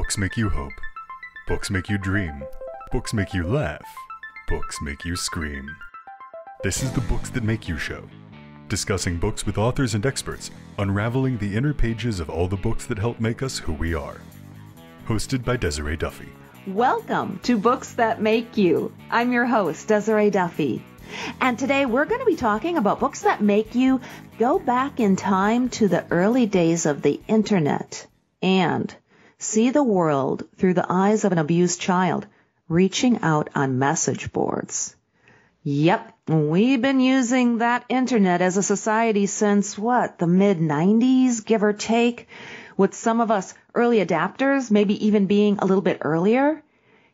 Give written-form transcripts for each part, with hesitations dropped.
Books make you hope. Books make you dream. Books make you laugh. Books make you scream. This is the Books That Make You show, discussing books with authors and experts, unraveling the inner pages of all the books that help make us who we are. Hosted by Desiree Duffy. Welcome to Books That Make You. I'm your host, Desiree Duffy. And today we're going to be talking about books that make you go back in time to the early days of the internet and see the world through the eyes of an abused child reaching out on message boards. Yep, we've been using that internet as a society since, the mid-90s, give or take, with some of us early adapters maybe even being a little bit earlier.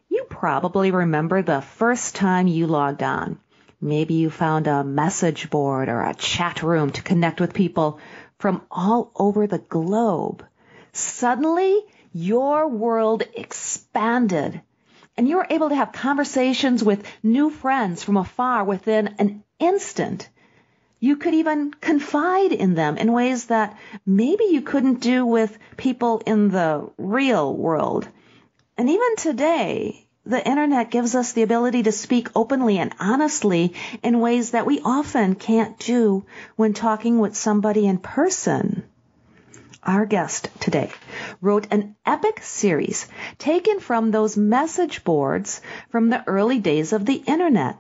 You probably remember the first time you logged on. Maybe you found a message board or a chat room to connect with people from all over the globe. Suddenly, your world expanded, and you were able to have conversations with new friends from afar within an instant. You could even confide in them in ways that maybe you couldn't do with people in the real world. And even today, the internet gives us the ability to speak openly and honestly in ways that we often can't do when talking with somebody in person. Our guest today wrote an epic series taken from those message boards from the early days of the internet.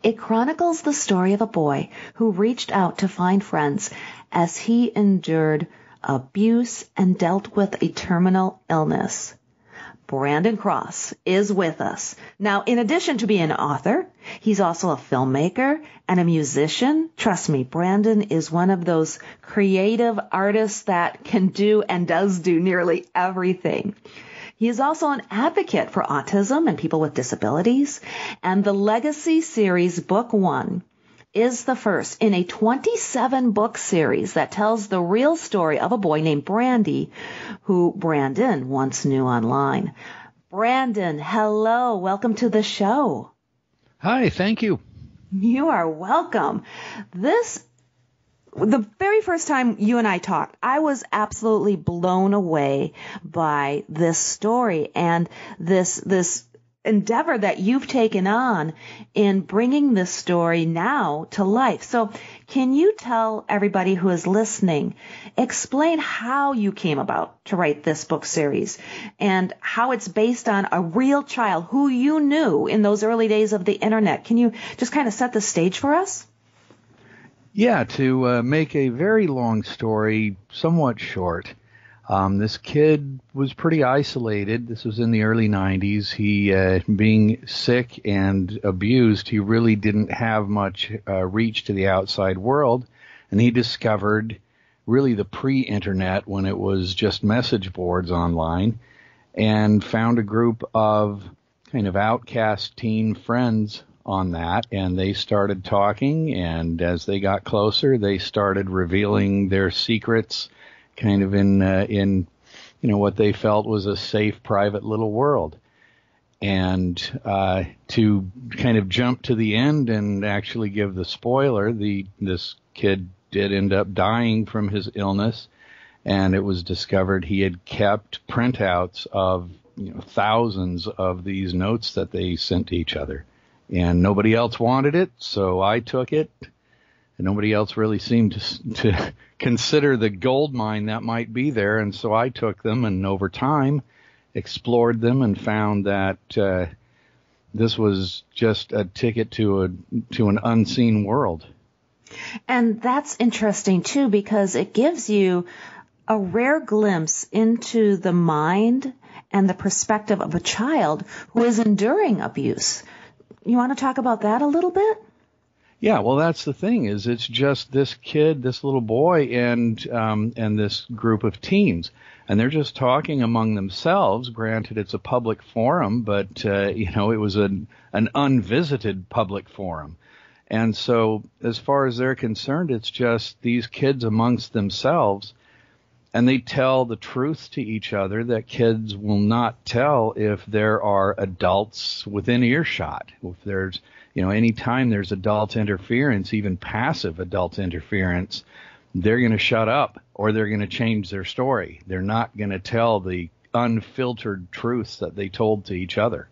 It chronicles the story of a boy who reached out to find friends as he endured abuse and dealt with a terminal illness. Brandyn Cross is with us. Now, in addition to being an author, he's also a filmmaker and a musician. Trust me, Brandyn is one of those creative artists that can do and does do nearly everything. He is also an advocate for autism and people with disabilities. And the Legacy series, Book 1, is the first in a 27-book series that tells the real story of a boy named Brandy, who Brandyn once knew online. Brandyn, hello. Welcome to the show. Hi, thank you. You are welcome. The very first time you and I talked, I was absolutely blown away by this story and this endeavor that you've taken on in bringing this story now to life. So can you tell everybody who is listening, explain how you came about to write this book series and how it's based on a real child who you knew in those early days of the internet? Can you just kind of set the stage for us? Yeah, to make a very long story somewhat short, this kid was pretty isolated. This was in the early 90s. He, being sick and abused, he really didn't have much reach to the outside world. And he discovered really the pre-internet when it was just message boards online and found a group of kind of outcast teen friends on that. And they started talking. And as they got closer, they started revealing their secrets kind of in what they felt was a safe, private little world. And to kind of jump to the end and actually give the spoiler, this kid did end up dying from his illness, and it was discovered he had kept printouts of thousands of these notes that they sent to each other. And nobody else wanted it, so I took it. And nobody else really seemed to consider the gold mine that might be there. And so I took them and over time explored them and found that this was just a ticket to an unseen world. And that's interesting, too, because it gives you a rare glimpse into the mind and the perspective of a child who is enduring abuse. You want to talk about that a little bit? Yeah, well, that's the thing, is it's just this kid, this little boy, and this group of teens. And they're just talking among themselves. Granted, it's a public forum, but, it was an unvisited public forum. And so as far as they're concerned, it's just these kids amongst themselves. And they tell the truth to each other that kids will not tell if there are adults within earshot. If there's any time there's adult interference, even passive adult interference, they're going to shut up or they're going to change their story. They're not going to tell the unfiltered truths that they told to each other.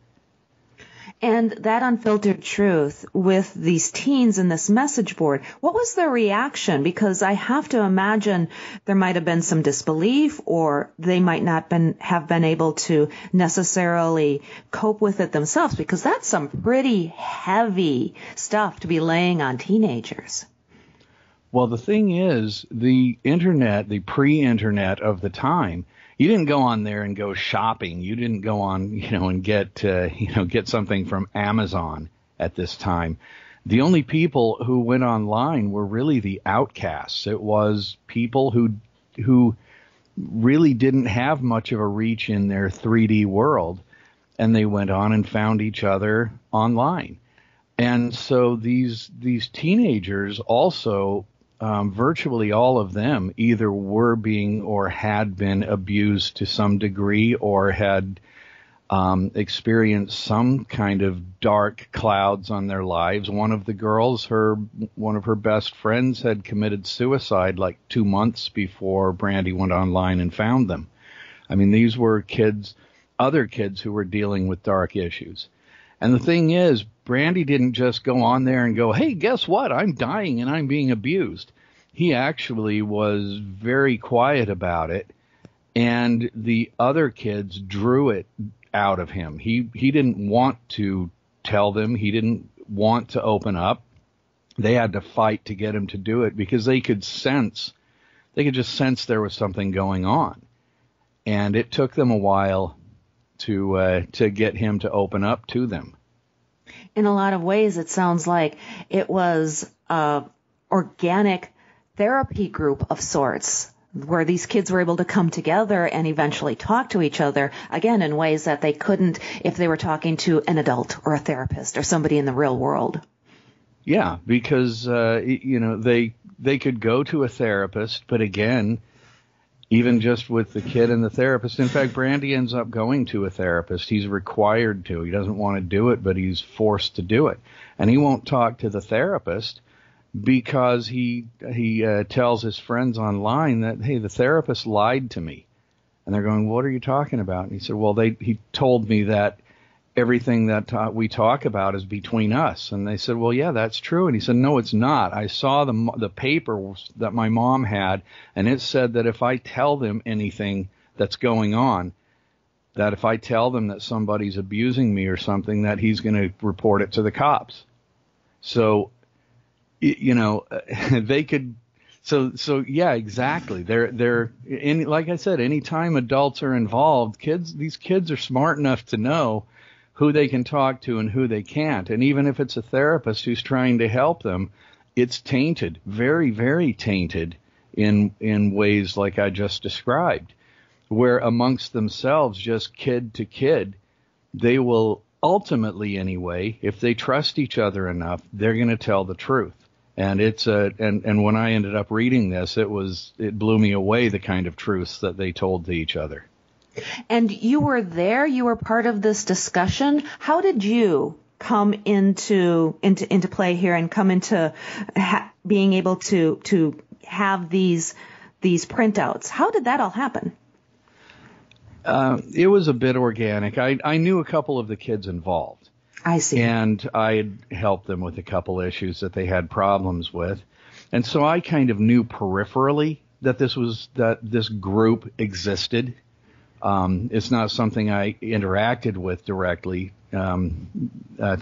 And that unfiltered truth with these teens in this message board, what was their reaction? Because I have to imagine there might have been some disbelief, or they might not have been able to necessarily cope with it themselves, because that's some pretty heavy stuff to be laying on teenagers. Well, the thing is, the internet, the pre-internet of the time, you didn't go on there and go shopping. You didn't go on, and get something from Amazon at this time. The only people who went online were really the outcasts. It was people who really didn't have much of a reach in their 3D world, and they went on and found each other online. And so these teenagers also, virtually all of them either were being or had been abused to some degree, or had experienced some kind of dark clouds on their lives. One of the girls, one of her best friends, had committed suicide like 2 months before Brandy went online and found them. I mean, these were other kids who were dealing with dark issues. And the thing is, Brandy didn't just go on there and go, hey, guess what? I'm dying and I'm being abused. He actually was very quiet about it, and the other kids drew it out of him. He didn't want to tell them. He didn't want to open up. They had to fight to get him to do it, because they could just sense there was something going on. And it took them a while to get him to open up to them. In a lot of ways, it sounds like it was organic therapy group of sorts, where these kids were able to come together and eventually talk to each other, again, in ways that they couldn't if they were talking to an adult or a therapist or somebody in the real world. Yeah, because, they could go to a therapist, but again, even just with the kid and the therapist. In fact, Brandy ends up going to a therapist. He's required to. He doesn't want to do it, but he's forced to do it. And he won't talk to the therapist because he tells his friends online that, hey, the therapist lied to me. And they're going, what are you talking about? And he said, well, he told me that everything that we talk about is between us. And they said, well, yeah, that's true. And he said, no, it's not. I saw the paper that my mom had, and it said that if I tell them anything that's going on, that if I tell them that somebody's abusing me or something, that he's going to report it to the cops. So, they could. So yeah, exactly. They're like I said, anytime adults are involved, these kids are smart enough to know who they can talk to and who they can't. And even if it's a therapist who's trying to help them, it's tainted, very, very tainted in ways like I just described, where amongst themselves, just kid to kid, they will ultimately, anyway, if they trust each other enough, they're going to tell the truth. And and when I ended up reading this, it blew me away, the kind of truths that they told to each other. And you were there, you were part of this discussion. How did you come into play here and come into being able to have these printouts? How did that all happen? It was a bit organic. I knew a couple of the kids involved. I see. And I had helped them with a couple issues that they had problems with. And so I kind of knew peripherally that this group existed. It's not something I interacted with directly to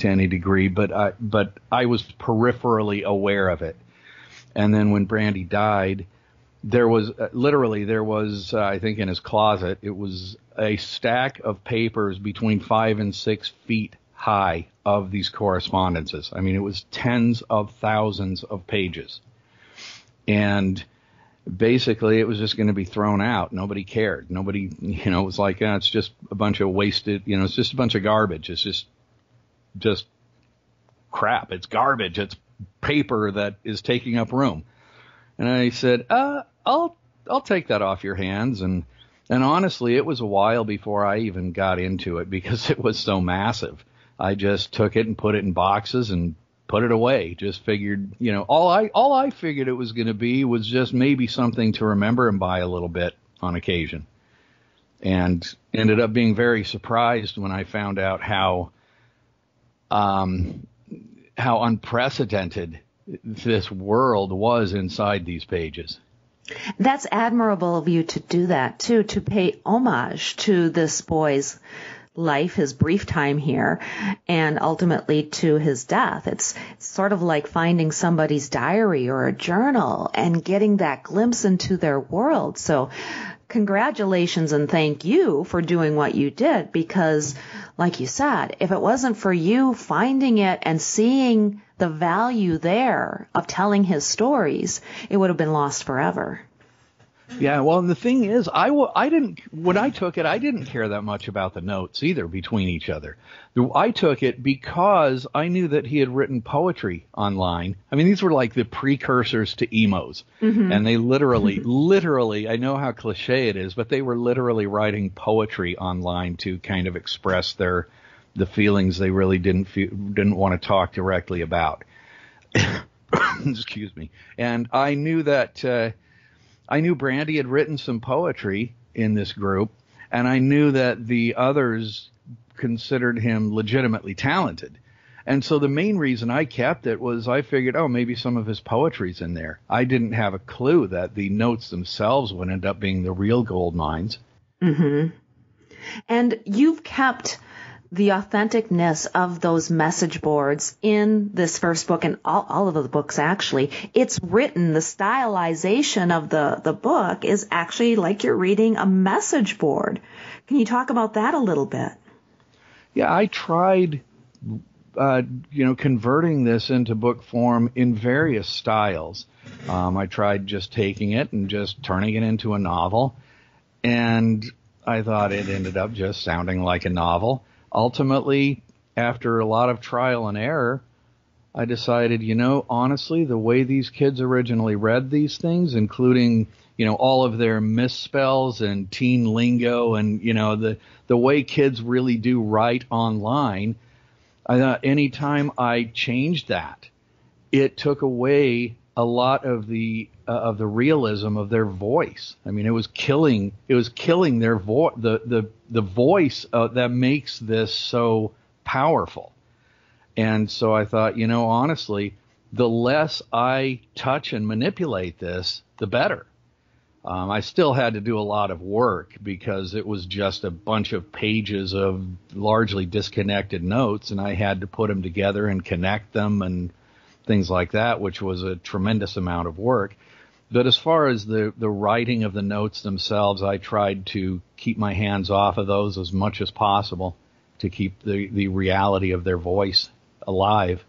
any degree, but I was peripherally aware of it. And then when Brandy died, there was I think in his closet, it was a stack of papers between 5 and 6 feet high of these correspondences. I mean, it was tens of thousands of pages. And basically, it was just going to be thrown out. Nobody cared. Nobody, it was like, it's just a bunch of wasted, it's just a bunch of garbage. It's just crap. It's garbage. It's paper that is taking up room. And I said, I'll take that off your hands. And honestly, it was a while before I even got into it because it was so massive. I just took it and put it in boxes and put it away. Just figured, all I figured it was going to be was just maybe something to remember and buy a little bit on occasion. and ended up being very surprised when I found out how unprecedented this world was inside these pages. That's admirable of you to do that, too, to pay homage to this boy's life, his brief time here, and ultimately to his death. It's sort of like finding somebody's diary or a journal and getting that glimpse into their world. So congratulations and thank you for doing what you did, because, like you said, if it wasn't for you finding it and seeing the value there of telling his stories, it would have been lost forever. Yeah, well, and the thing is, when I took it, I didn't care that much about the notes either between each other. I took it because I knew that he had written poetry online. I mean, these were like the precursors to emos. Mm-hmm. And they literally, I know how cliche it is, but they were literally writing poetry online to kind of express the feelings they really didn't want to talk directly about. Excuse me. And I knew that, I knew Brandy had written some poetry in this group, and I knew that the others considered him legitimately talented. And so the main reason I kept it was I figured, maybe some of his poetry's in there. I didn't have a clue that the notes themselves would end up being the real gold mines. Mm-hmm. And you've kept the authenticness of those message boards in this first book, and all of the books, actually. It's written, the stylization of the book is actually like you're reading a message board. Can you talk about that a little bit? Yeah, I tried, converting this into book form in various styles. I tried just taking it and just turning it into a novel, and I thought it ended up just sounding like a novel. Ultimately, after a lot of trial and error, I decided, honestly, the way these kids originally read these things, including, all of their misspells and teen lingo and, the way kids really do write online, I thought anytime I changed that, it took away a lot of the realism of their voice. I mean, it was killing their the voice that makes this so powerful. And so I thought, honestly, the less I touch and manipulate this, the better. I still had to do a lot of work because it was just a bunch of pages of largely disconnected notes, and I had to put them together and connect them and things like that, which was a tremendous amount of work. But as far as the writing of the notes themselves, I tried to keep my hands off of those as much as possible to keep the reality of their voice alive.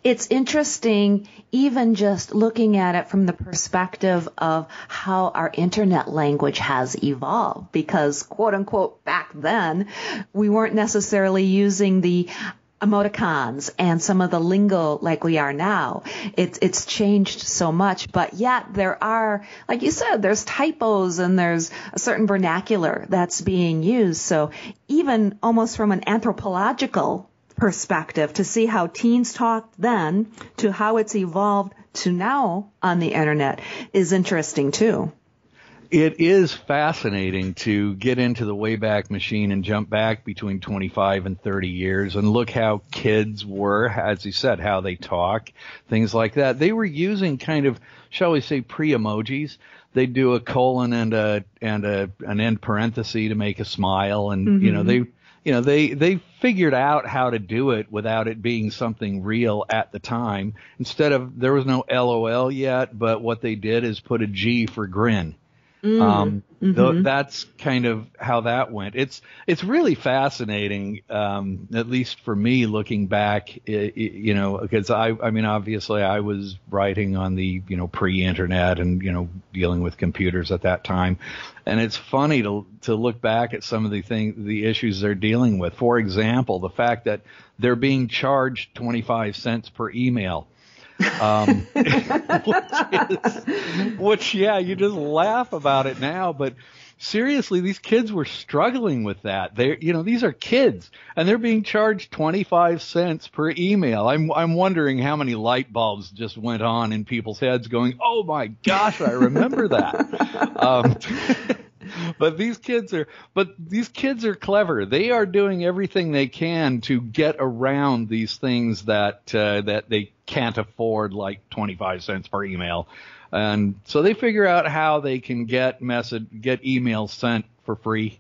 It's interesting, even just looking at it from the perspective of how our internet language has evolved, because, quote unquote, back then, we weren't necessarily using the emoticons and some of the lingo like we are now. It's changed so much, but yet there are, like you said, there's typos and there's a certain vernacular that's being used. So even almost from an anthropological perspective, to see how teens talked then to how it's evolved to now on the internet is interesting too. It is fascinating to get into the Wayback Machine and jump back between 25 and 30 years and look how kids were, as you said, how they talk, things like that. They were using kind of, shall we say, pre-emojis. They'd do a colon and an end parenthesis to make a smile, and they figured out how to do it without it being something real at the time. Instead of, there was no LOL yet, but what they did is put a G for grin. That's kind of how that went. It's really fascinating, at least for me looking back, because I mean, obviously I was writing on the, pre-internet and, dealing with computers at that time. And it's funny to look back at some of the issues they're dealing with. For example, the fact that they're being charged 25 cents per email. Which, you just laugh about it now, but seriously, these kids were struggling with that. These are kids, and they're being charged 25 cents per email. I'm wondering how many light bulbs just went on in people's heads going, oh my gosh, I remember that. But these kids are clever. They are doing everything they can to get around these things that they can't afford, like 25 cents per email. And so they figure out how they can get emails sent for free.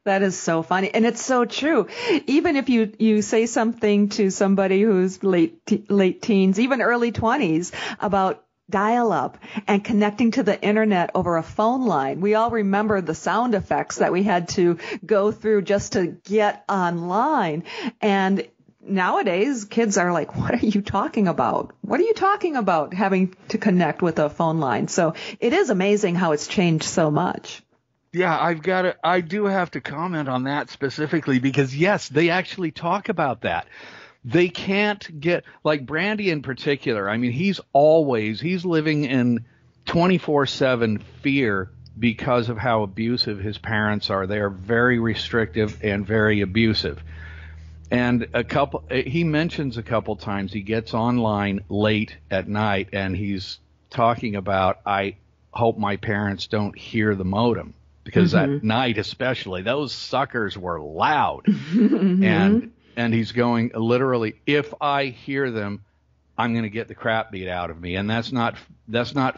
That is so funny. And it's so true. Even if you say something to somebody who's late teens, even early 20s, about dial-up and connecting to the internet over a phone line. We all remember the sound effects that we had to go through just to get online. And nowadays, kids are like, what are you talking about? What are you talking about having to connect with a phone line? So it is amazing how it's changed so much. Yeah, I do have to comment on that specifically because, yes, they actually talk about that. They can't get, like Brandy in particular, I mean, he's living in 24/7 fear because of how abusive his parents are. They are very restrictive and very abusive. And he mentions a couple times he gets online late at night and he's talking about, I hope my parents don't hear the modem. Because at night especially, those suckers were loud. And he's going, literally, if I hear them, I'm going to get the crap beat out of me. And that's not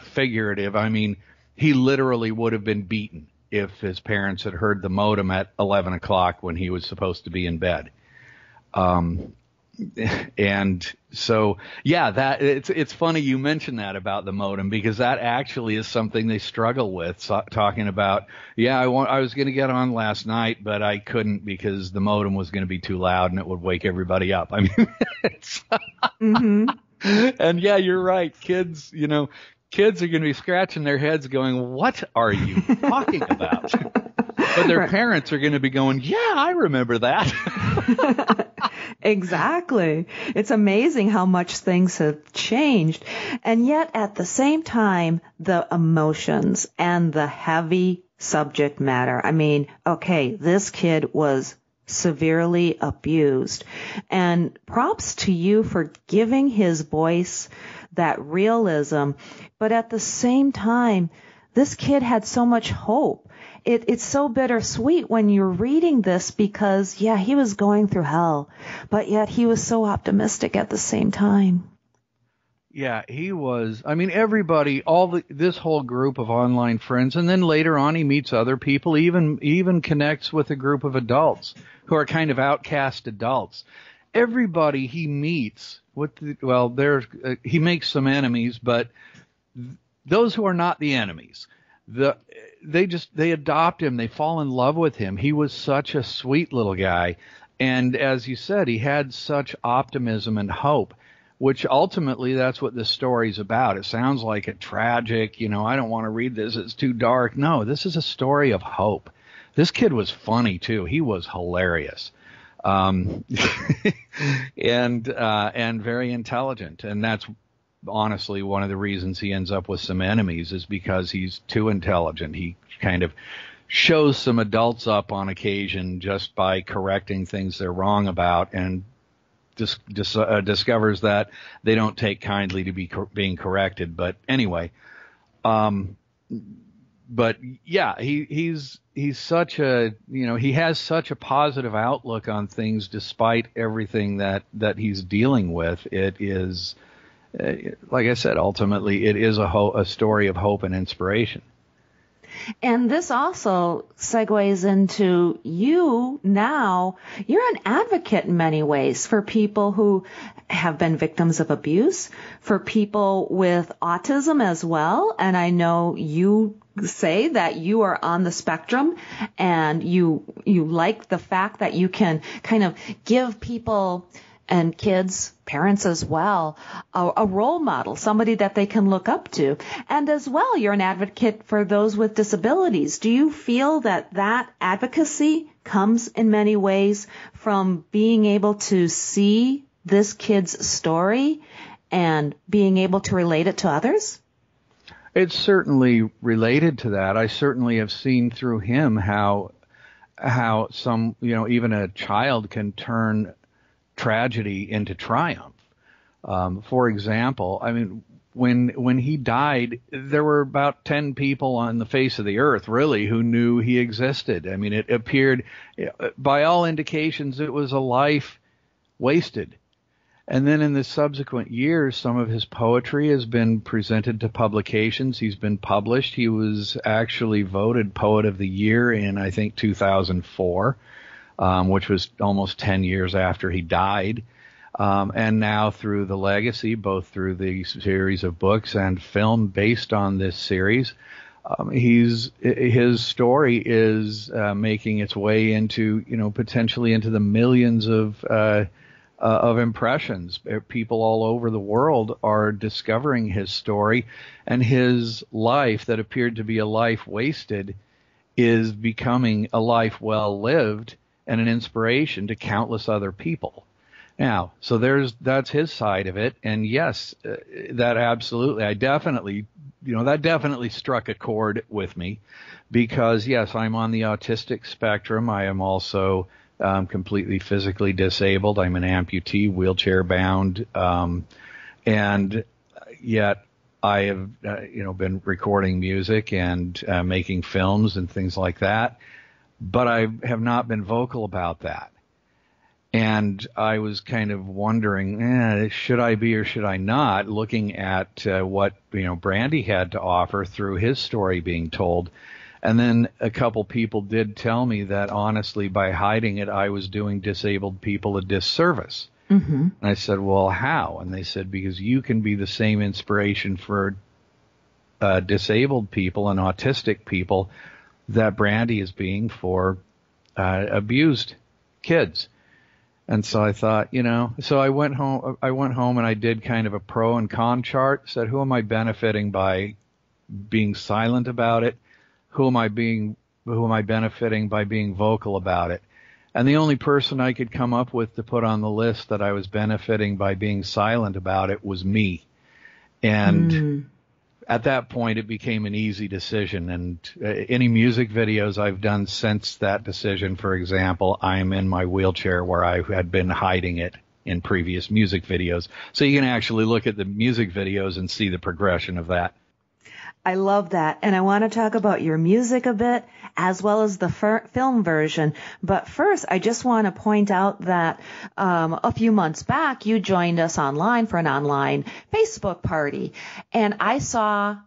figurative. I mean, he literally would have been beaten if his parents had heard the modem at 11 o'clock when he was supposed to be in bed. And so, yeah, it's funny you mentioned that about the modem because that actually is something they struggle with, talking about, I was going to get on last night, but I couldn't because the modem was going to be too loud and it would wake everybody up. I mean, and yeah, you're right. Kids are going to be scratching their heads going, what are you talking about? But their parents are going to be going, yeah, I remember that. Exactly. It's amazing how much things have changed. And yet at the same time, the emotions and the heavy subject matter. I mean, okay, this kid was severely abused. And props to you for giving his voice that realism. But at the same time, this kid had so much hope. It's so bittersweet when you're reading this because, yeah, he was going through hell, but yet he was so optimistic at the same time. Yeah, he was. I mean, everybody, this whole group of online friends, and then later on he meets other people, even connects with a group of adults who are kind of outcast adults. Everybody he meets, he makes some enemies, but those who are not the enemies, they adopt him. They fall in love with him. He was such a sweet little guy. And as you said, he had such optimism and hope, which ultimately that's what this story's about. It sounds like a tragic, I don't want to read this, it's too dark. No, this is a story of hope. This kid was funny too. He was hilarious. And very intelligent. And that's honestly one of the reasons he ends up with some enemies is because he's too intelligent. He kind of shows some adults up on occasion just by correcting things they're wrong about and discovers that they don't take kindly to being corrected. But anyway, but yeah, he's such a, he has such a positive outlook on things despite everything that he's dealing with. It is, like I said, ultimately it is a story of hope and inspiration. And this also segues into you now. You're an advocate in many ways for people who have been victims of abuse, for people with autism as well. And I know you say that you are on the spectrum and you like the fact that you can kind of give people and kids, parents as well, a role model, somebody that they can look up to. And as well, you're an advocate for those with disabilities. Do you feel that advocacy comes in many ways from being able to see this kid's story and being able to relate it to others? It's certainly related to that. I certainly have seen through him how some, even a child can turn tragedy into triumph. For example, I mean, when he died, there were about 10 people on the face of the earth, really, who knew he existed. I mean, it appeared, by all indications, it was a life wasted. And then in the subsequent years, some of his poetry has been presented to publications. He's been published. He was actually voted Poet of the Year in, I think, 2004, which was almost 10 years after he died. And now through the legacy, both through the series of books and film based on this series, his story is making its way into, potentially into the millions of impressions. People all over the world are discovering his story, and his life that appeared to be a life wasted is becoming a life well lived and an inspiration to countless other people. Now, so that's his side of it, and yes, that definitely struck a chord with me, because yes, I'm on the autistic spectrum. I am also completely physically disabled. I'm an amputee, wheelchair bound, and yet I have been recording music and making films and things like that, but I have not been vocal about that. And I was kind of wondering, should I be or should I not, looking at what Brandy had to offer through his story being told. And then a couple people did tell me that, honestly, by hiding it, I was doing disabled people a disservice. Mm-hmm. And I said, well, how? And they said, because you can be the same inspiration for disabled people and autistic people that Brandy is being for abused kids. And so I thought, so I went home and I did kind of a pro and con chart, said, who am I benefiting by being silent about it? Who am I benefiting by being vocal about it? And the only person I could come up with to put on the list that I was benefiting by being silent about it was me. And at that point, it became an easy decision. And any music videos I've done since that decision, for example, I'm in my wheelchair where I had been hiding it in previous music videos. So you can actually look at the music videos and see the progression of that. I love that. And I want to talk about your music a bit, as well as the film version. But first, I just want to point out that a few months back, you joined us online for an online Facebook party. And I saw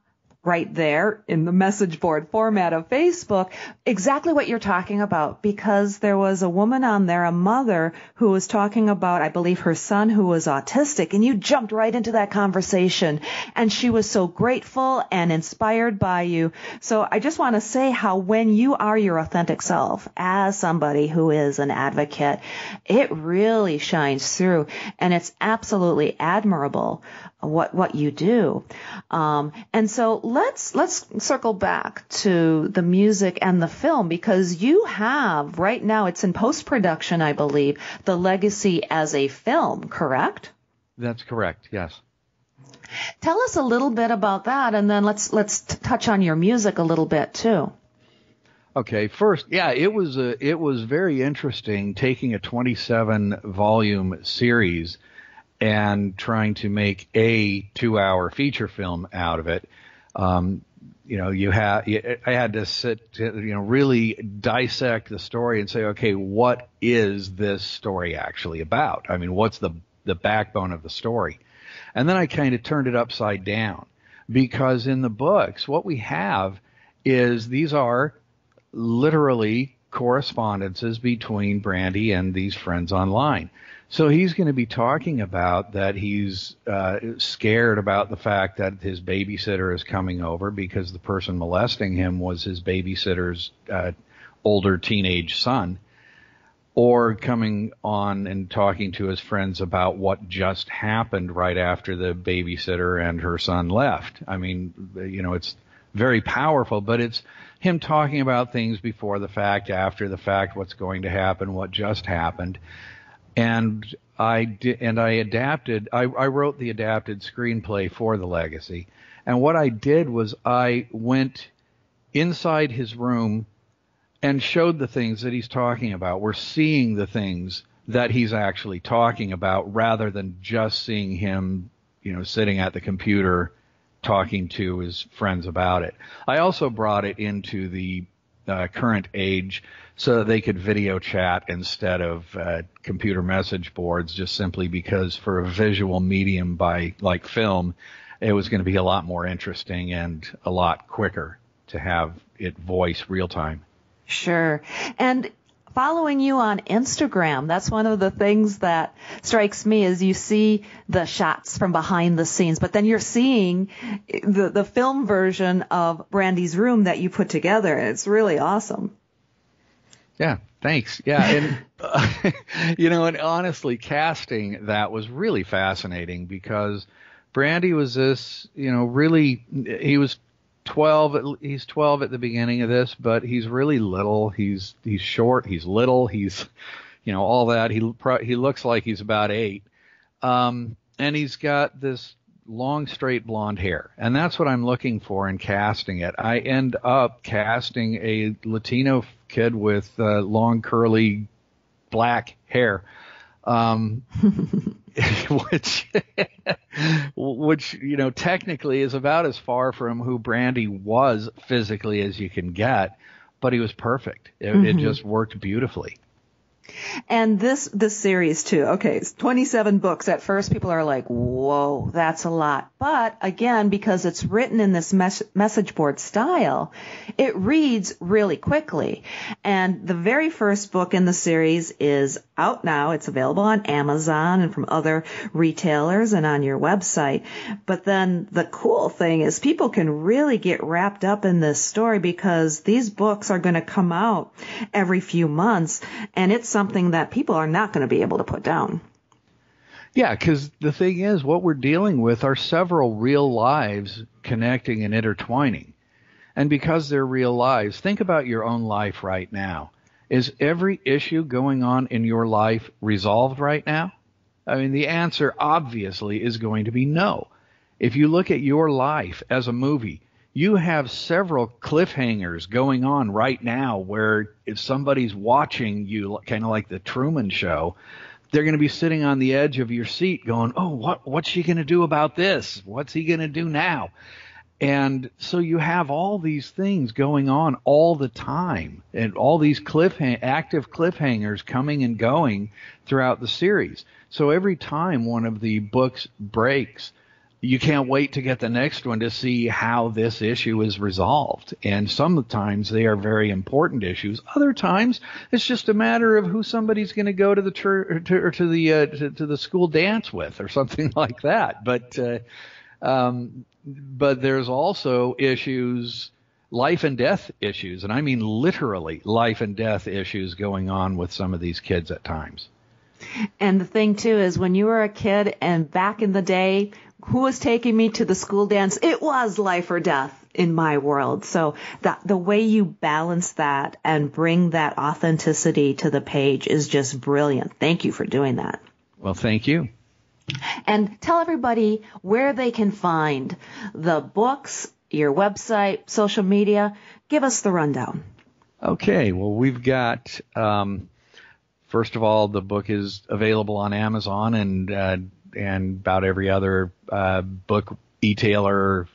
right there in the message board format of Facebook exactly what you're talking about, because there was a woman on there, a mother, who was talking about, I believe, her son who was autistic, and you jumped right into that conversation, and she was so grateful and inspired by you. So I just want to say how when you are your authentic self as somebody who is an advocate, it really shines through, and it's absolutely admirable what you do. And so let's circle back to the music and the film, because you have right now, it's in post-production, I believe, The Legacy as a film, correct? That's correct, yes. Tell us a little bit about that, and then let's touch on your music a little bit too. Okay, first, yeah, it was very interesting taking a 27-volume series and trying to make a 2-hour feature film out of it. I had to sit, really dissect the story and say, okay, what is this story actually about? I mean, what's the backbone of the story? And then I kind of turned it upside down, because in the books, what we have is these are literally correspondences between Brandy and these friends online. So he's going to be talking about that he's scared about the fact that his babysitter is coming over because the person molesting him was his babysitter's older teenage son, or coming on and talking to his friends about what just happened right after the babysitter and her son left. I mean, it's very powerful, but it's him talking about things before the fact, after the fact, what's going to happen, what just happened. And I adapted. I wrote the adapted screenplay for The Legacy, and what I did was I went inside his room and showed the things that he's talking about. We're seeing the things that he's actually talking about, rather than just seeing him, sitting at the computer talking to his friends about it. I also brought it into the current age so that they could video chat instead of computer message boards, just simply because for a visual medium like film, it was going to be a lot more interesting and a lot quicker to have it voice real time. Sure. And following you on Instagram, that's one of the things that strikes me is you see the shots from behind the scenes, but then you're seeing the film version of Brandy's room that you put together. It's really awesome. Yeah, thanks. Yeah, and and honestly, casting that was really fascinating because Brandy was this, really, he was 12. He's 12 at the beginning of this, but he's really little. He's short. He's little. He's, all that. He looks like he's about 8, and he's got this long, straight blonde hair, and that's what I'm looking for in casting it. I end up casting a Latino kid with long, curly, black hair, which technically is about as far from who Brandy was physically as you can get, but he was perfect. It just worked beautifully. And this series too. Okay, it's 27 books. At first, people are like, "Whoa, that's a lot." But again, because it's written in this message board style, it reads really quickly. And the very first book in the series is out now. It's available on Amazon and from other retailers and on your website. But then the cool thing is people can really get wrapped up in this story because these books are going to come out every few months, and it's something that people are not going to be able to put down. Yeah, because the thing is, what we're dealing with are several real lives connecting and intertwining. And because they're real lives, think about your own life right now. Is every issue going on in your life resolved right now? I mean, the answer obviously is going to be no. If you look at your life as a movie, you have several cliffhangers going on right now where if somebody's watching you, kind of like the Truman Show, they're going to be sitting on the edge of your seat going, oh, what's she going to do about this? What's he going to do now? And so you have all these things going on all the time and all these active cliffhangers coming and going throughout the series. So every time one of the books breaks, you can't wait to get the next one to see how this issue is resolved. And sometimes they are very important issues. Other times it's just a matter of who somebody's going to go to the church or to the school dance with or something like that. But there's also issues, life and death issues, and I mean literally life and death issues going on with some of these kids at times. And the thing, too, is when you were a kid and back in the day, who was taking me to the school dance? It was life or death in my world. So the way you balance that and bring that authenticity to the page is just brilliant. Thank you for doing that. Well, thank you. And tell everybody where they can find the books, your website, social media. Give us the rundown. Okay. Well, we've got, first of all, the book is available on Amazon and about every other book e-tailer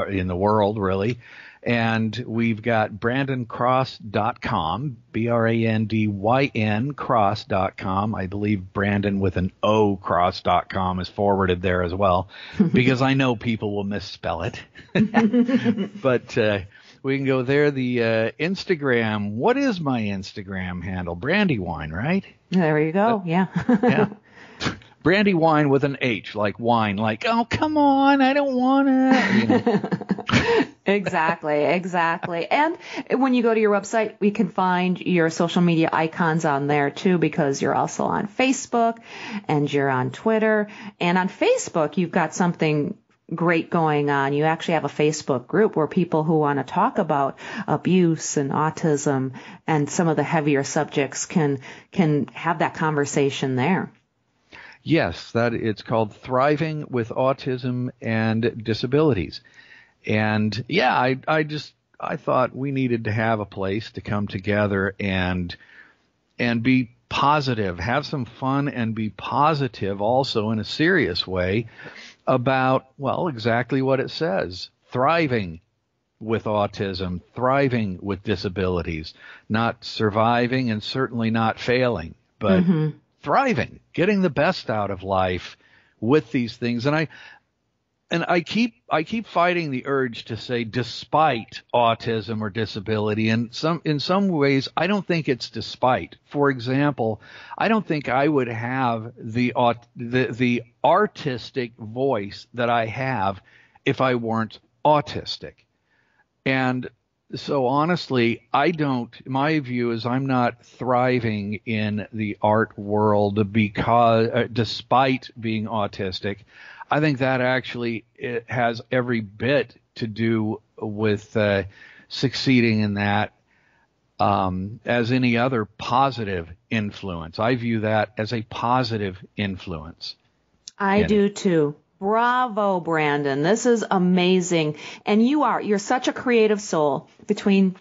in the world, really. And we've got BrandynCross.com, BRANDYN Cross.com. I believe Brandon with an O Cross.com is forwarded there as well, because I know people will misspell it. But we can go there. The Instagram, what is my Instagram handle? Brandywine, right? There you go, yeah. Yeah. Brandywine with an H, like wine, like, oh, come on, I don't want to. Exactly. And when you go to your website, we can find your social media icons on there, too, because you're also on Facebook and you're on Twitter. And on Facebook, you've got something great going on. You actually have a Facebook group where people who want to talk about abuse and autism and some of the heavier subjects can have that conversation there. Yes, it's called Thriving with Autism and Disabilities. And yeah, I thought we needed to have a place to come together and be positive, have some fun and be positive also in a serious way. about, well, exactly what it says, thriving with autism, thriving with disabilities, not surviving and certainly not failing, but thriving, getting the best out of life with these things. And I keep fighting the urge to say despite autism or disability. And in some ways, I don't think it's despite. For example, I don't think I would have the artistic voice that I have if I weren't autistic. And so honestly, my view is I'm not thriving in the art world because despite being autistic. I think that actually it has every bit to do with succeeding in that as any other positive influence. I view that as a positive influence. I do too. Bravo, Brandyn. This is amazing. And you're such a creative soul between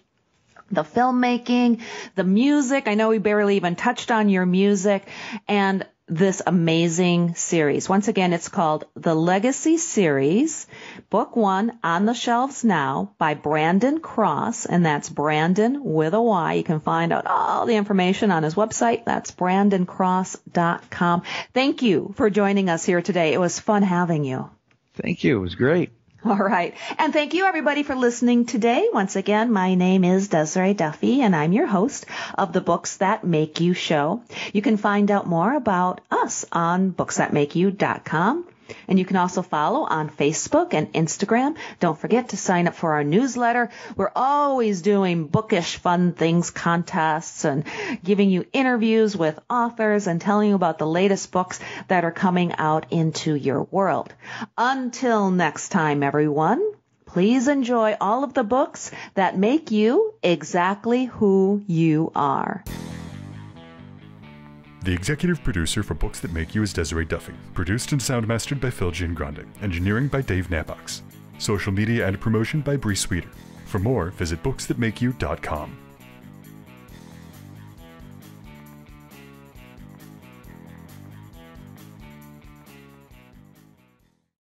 the filmmaking, the music. I know we barely even touched on your music, and this amazing series. Once again, it's called The Legacy Series, Book 1, On the Shelves Now, by Brandyn Cross, and that's Brandyn with a Y. You can find out all the information on his website. That's brandyncross.com. Thank you for joining us here today. It was fun having you. Thank you. It was great. All right. And thank you, everybody, for listening today. Once again, my name is Desiree Duffy, and I'm your host of the Books That Make You show. You can find out more about us on booksthatmakeyou.com. And you can also follow on Facebook and Instagram. Don't forget to sign up for our newsletter. We're always doing bookish fun things, contests, and giving you interviews with authors and telling you about the latest books that are coming out into your world. Until next time, everyone, please enjoy all of the books that make you exactly who you are. The executive producer for Books That Make You is Desiree Duffy. Produced and sound mastered by Phil Giangrande. Engineering by Dave Nabox. Social media and promotion by Bree Sweeter. For more, visit booksthatmakeyou.com.